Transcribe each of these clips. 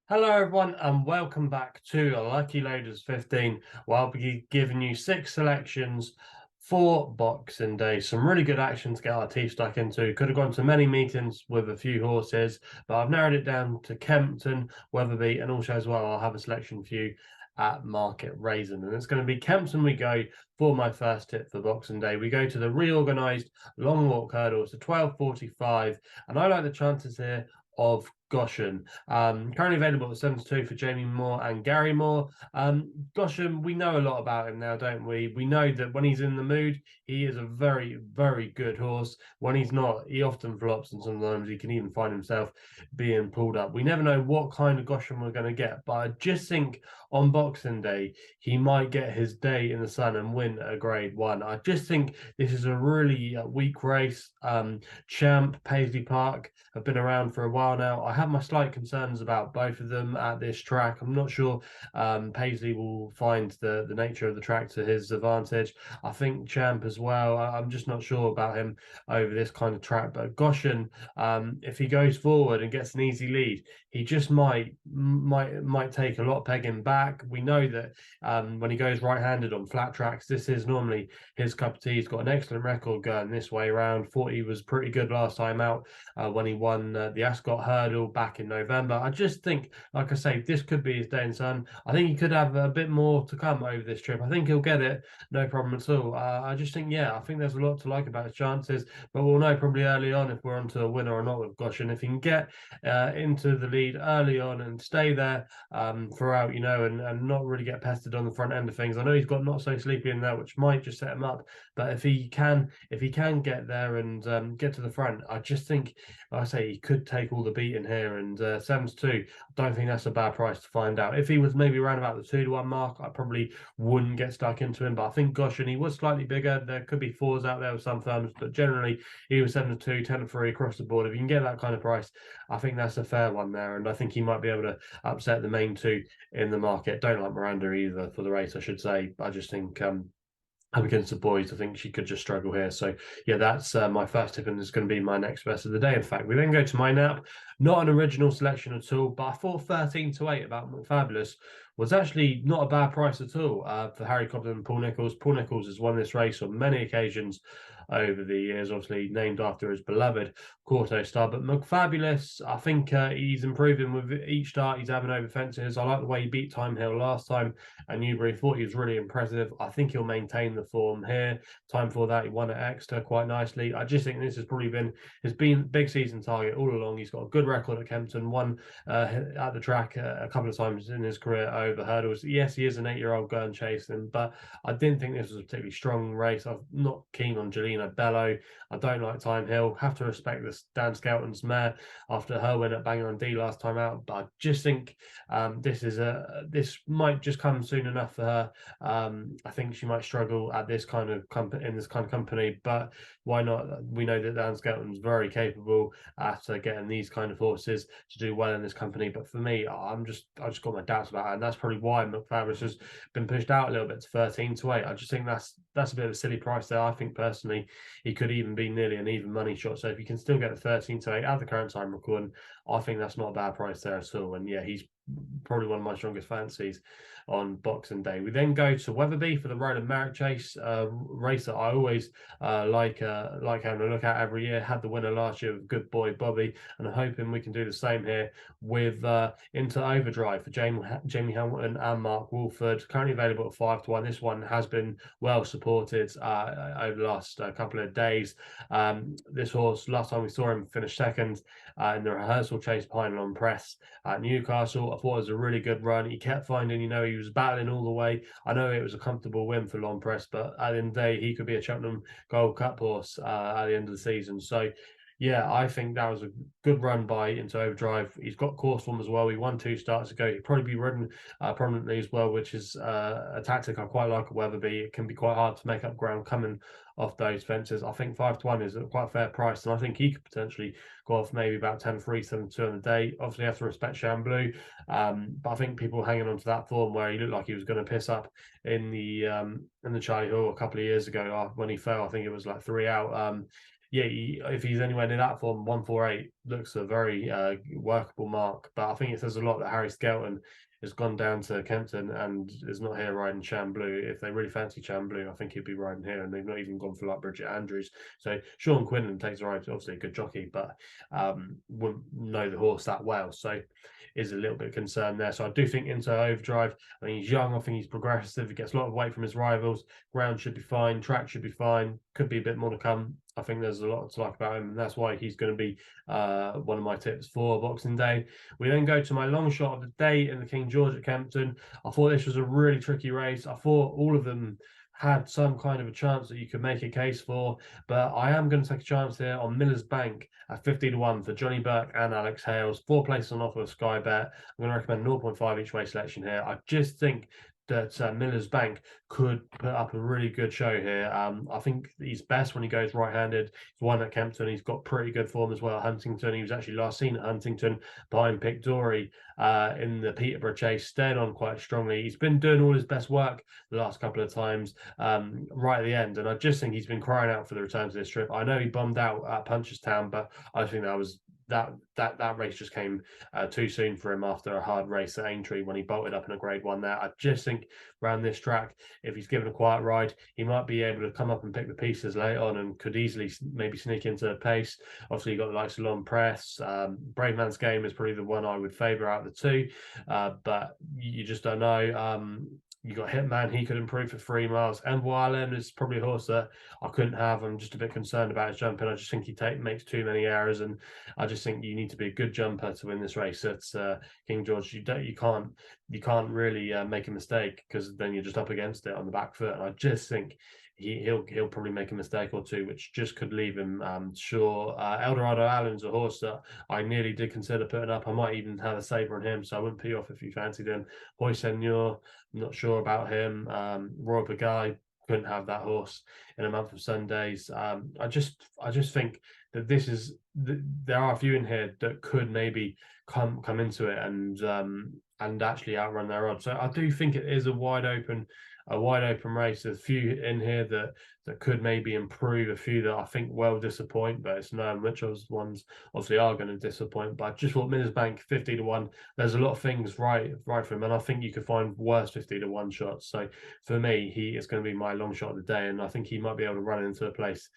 Hello, everyone, and welcome back to Lucky Loaders 15, where I'll be giving you six selections for Boxing Day. Some really good action to get our teeth stuck into. Could have gone to many meetings with a few horses, but I've narrowed it down to Kempton, Weatherby, and also as well, I'll have a selection for you at Market Rasen. And it's going to be Kempton we go for my first tip for Boxing Day. We go to the reorganised long walk hurdle. It's a 12:45, and I like the chances here of Goshen. Currently available at 7-2 for Jamie Moore and Gary Moore. Goshen, we know a lot about him now, don't we? We know that when he's in the mood, he is a very, very good horse. When he's not, he often flops, and sometimes he can even find himself being pulled up. We never know what kind of Goshen we're going to get, but I just think on Boxing Day, he might get his day in the sun and win a Grade 1. I just think this is a really weak race. Champ, Paisley Park have been around for a while now. I have my slight concerns about both of them at this track. I'm not sure Paisley will find the nature of the track to his advantage. I think Champ as well. I'm just not sure about him over this kind of track. But Goshen, if he goes forward and gets an easy lead, he just might take a lot of pegging back. We know that when he goes right-handed on flat tracks, this is normally his cup of tea. He's got an excellent record going this way around. Thought he was pretty good last time out when he won the Ascot Hurdle back in November. I just think, like I say, this could be his day in sun. I think he could have a bit more to come over this trip. I think he'll get it, no problem at all. I just think, yeah, I think there's a lot to like about his chances, but we'll know probably early on if we're onto a winner or not with Goshen. If he can get into the lead early on and stay there throughout, and not really get pestered on the front end of things. I know he's got Not So Sleepy in there, which might just set him up, but if he can get there and get to the front, I just think, like I say, he could take all the beating here. And 7-2, I don't think that's a bad price to find out. If he was maybe around about the 2-1 mark, I probably wouldn't get stuck into him. But I think Goshen, he was slightly bigger. There could be fours out there with some firms, but generally he was 7-2, 10-3 across the board. If you can get that kind of price, I think that's a fair one there. And I think he might be able to upset the main two in the market. Don't like Miranda either for the race, I should say. I just think up against the boys, I think she could just struggle here. So, yeah, that's my first tip, and it's going to be my next best of the day. In fact, we then go to my nap. Not an original selection at all, but I thought 13-8 about McFabulous was actually not a bad price at all for Harry Cobden and Paul Nicholls. Paul Nicholls has won this race on many occasions over the years, obviously named after his beloved Quarto star. But McFabulous, I think he's improving with each start he's having over fences. I like the way he beat Time Hill last time at Newbury. Thought he was really impressive. I think he'll maintain the form here. Time for that, he won at Exeter quite nicely. I just think this has probably been his big season target all along. He's got a good record at Kempton, won at the track a couple of times in his career over hurdles. Yes, he is an 8-year-old going chasing, but I didn't think this was a particularly strong race. I'm not keen on Jelena Bello. I don't like Time Hill. Have to respect this Dan Skelton's mare after her win at Bangor and D last time out. But I just think this might just come soon enough for her. I think she might struggle at this kind of company, but why not? We know that Dan Skelton's very capable at getting these kind of horses to do well in this company. But for me, I just got my doubts about it, and that's probably why McFabulous has been pushed out a little bit to 13-8. I just think that's a bit of a silly price there. I think personally he could even be nearly an even money shot. So if you can still get the 13-8 at the current time recording, I think that's not a bad price there at all. And yeah, he's probably one of my strongest fancies on Boxing Day. We then go to Weatherby for the Roland Merrick Chase, race that I always like having a look at every year. Had the winner last year with Good Boy Bobby, and I'm hoping we can do the same here with Into Overdrive for Jamie Hamilton and Mark Wolford. Currently available at 5-1. This one has been well supported over the last couple of days. This horse, last time we saw him finish second in the rehearsal chase behind on press at Newcastle. I thought it was a really good run. He kept finding, he was battling all the way. I know it was a comfortable win for Long Press, but at the end of the day, he could be a Cheltenham Gold Cup horse at the end of the season. So, yeah, I think that was a good run by Into Overdrive. He's got course form as well. He won 2 starts ago. He'd probably be ridden prominently as well, which is a tactic I quite like at Weatherby. It can be quite hard to make up ground coming off those fences. I think 5-1 is quite a fair price, and I think he could potentially go off maybe about 10-3, 7-2 on the day. Obviously, you have to respect Chamblou, but I think people hanging on to that form where he looked like he was going to piss up in the Charlie Hall a couple of years ago when he fell. I think it was like 3 out. yeah, if he's anywhere near that form, 148 looks a very workable mark. But I think it says a lot that Harry Skelton has gone down to Kempton and is not here riding Chamblue. If they really fancy Chamblue, I think he'd be riding here, and they've not even gone for like Bridget Andrews. So Sean Quinlan takes a ride, obviously a good jockey, but wouldn't know the horse that well. So is a little bit concerned there. So I do think into Overdrive. I mean, he's young. I think he's progressive. He gets a lot of weight from his rivals. Ground should be fine. Track should be fine. Could be a bit more to come. I think there's a lot to like about him, and that's why he's going to be one of my tips for Boxing Day. We then go to my long shot of the day in the King George at Kempton. I thought this was a really tricky race. I thought all of them had some kind of a chance that you could make a case for, but I am going to take a chance here on Miller's Bank at 50-1 for Johnny Burke and Alex Hales. 4 places on offer of SkyBet. I'm going to recommend 0.5 each way selection here. I just think that Miller's Bank could put up a really good show here. I think he's best when he goes right-handed. He's won at Kempton. He's got pretty good form as well at Huntington. He was actually last seen at Huntington behind Pic Dory in the Peterborough Chase, staying on quite strongly. He's been doing all his best work the last couple of times right at the end, and I just think he's been crying out for the return to this trip. I know he bummed out at Punchestown, but I think that was that race just came too soon for him after a hard race at Aintree when he bolted up in a grade 1 there. I just think around this track, if he's given a quiet ride, he might be able to come up and pick the pieces late on and could easily maybe sneak into the pace. Obviously, you've got the likes of Long Press. Brave Man's Game is probably the one I would favour out of the two, but you just don't know. You got Hitman, he could improve for 3 miles. Envoy Island is probably a horse that I couldn't have. I'm just a bit concerned about his jumping. I just think he makes too many errors, and I just think you need to be a good jumper to win this race. It's King George. You can't really make a mistake, because then you're just up against it on the back foot. And I just think he'll probably make a mistake or two, which just could leave him sure. Eldorado Allen's a horse that I nearly did consider putting up. I might even have a saver on him, so I wouldn't put you off if you fancied him. Boy Senor, not sure about him. Royal Bagai, couldn't have that horse in a month of Sundays. I just think that there are a few in here that could maybe come into it and actually outrun their odds. So I do think it is a wide open race. There's a few in here that could maybe improve, a few that I think will disappoint, but it's known which of those ones obviously are going to disappoint. But I just thought Miller's Bank 50-1, there's a lot of things right for him, and I think you could find worse 50-1 shots. So for me, he is going to be my long shot of the day, and I think he might be able to run into a place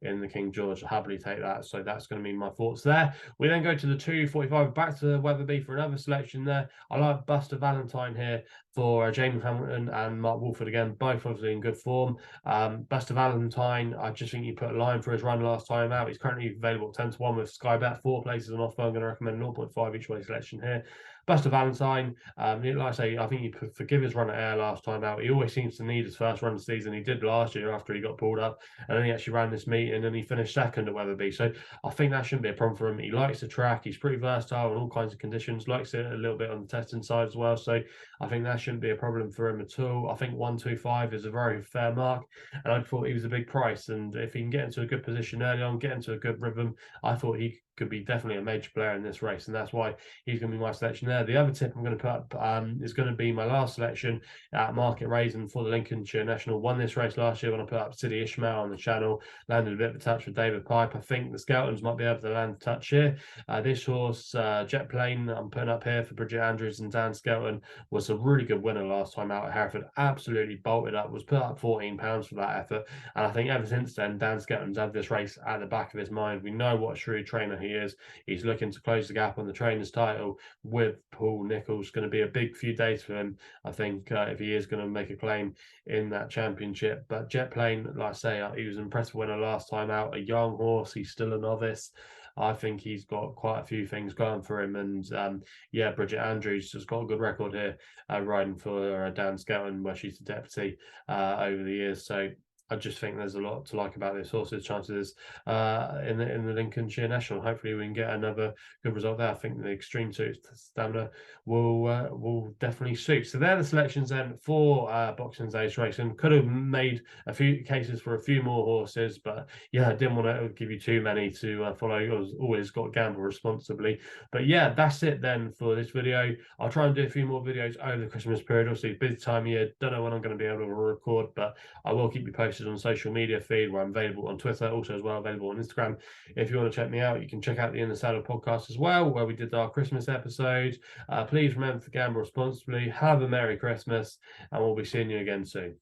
in the King George. I'll happily take that. So that's going to be my thoughts there. We then go to the 245, back to Weatherby for another selection there. I like Buster Valentine here for Jamie Hamilton and Mark Wolford again, both obviously in good form. Buster Valentine, I just think you put a line for his run last time out. He's currently available at 10-1 with SkyBet, 4 places on offer. I'm going to recommend 0.5 each way selection here. Buster Valentine, like I say, I think you could forgive his run at Air last time out. He always seems to need his first run of the season. He did last year after he got pulled up, and then he actually ran this meet, and then he finished second at Weatherby. So I think that shouldn't be a problem for him. He likes the track. He's pretty versatile in all kinds of conditions. Likes it a little bit on the testing side as well. So I think that shouldn't be a problem for him at all. I think 125 is a very fair mark, and I thought he was a big price. And if he can get into a good position early on, get into a good rhythm, I thought he could be definitely a major player in this race, and that's why he's going to be my selection there. The other tip I'm going to put up is going to be my last selection at Market Rasen for the Lincolnshire National. Won this race last year when I put up City Ishmael on the channel, landed a bit of a touch with David Pipe. I think the Skeltons might be able to land a touch here. This horse, Jet Plane, I'm putting up here for Bridget Andrews and Dan Skelton, was a really good winner last time out at Hereford. Absolutely bolted up, was put up £14 for that effort, and I think ever since then Dan Skelton's had this race at the back of his mind. We know what a shrewd trainer he is. He's looking to close the gap on the trainer's title with Paul Nicholls. Going to be a big few days for him, I think, if he is going to make a claim in that championship. But Jet Plane, like I say, he was an impressive winner last time out. A young horse, he's still a novice. I think he's got quite a few things going for him. And yeah, Bridget Andrews has got a good record here riding for Dan Skelton, where she's the deputy over the years. So I just think there's a lot to like about this horse's chances in the Lincolnshire National. Hopefully we can get another good result there. I think the Extreme 2 stamina will definitely suit. So they're the selections then for Boxing Day's race, and could have made a few cases for a few more horses, but yeah, I didn't want to give you too many to follow. I always got to gamble responsibly. But yeah, that's it then for this video. I'll try and do a few more videos over the Christmas period. Obviously, busy time of year. Don't know when I'm going to be able to record, but I will keep you posted posted on social media feed where I'm available on Twitter, also as well available on Instagram. If you want to check me out, you can check out the In the Saddle podcast as well, where we did our Christmas episode. Please remember to gamble responsibly. Have a Merry Christmas, and we'll be seeing you again soon.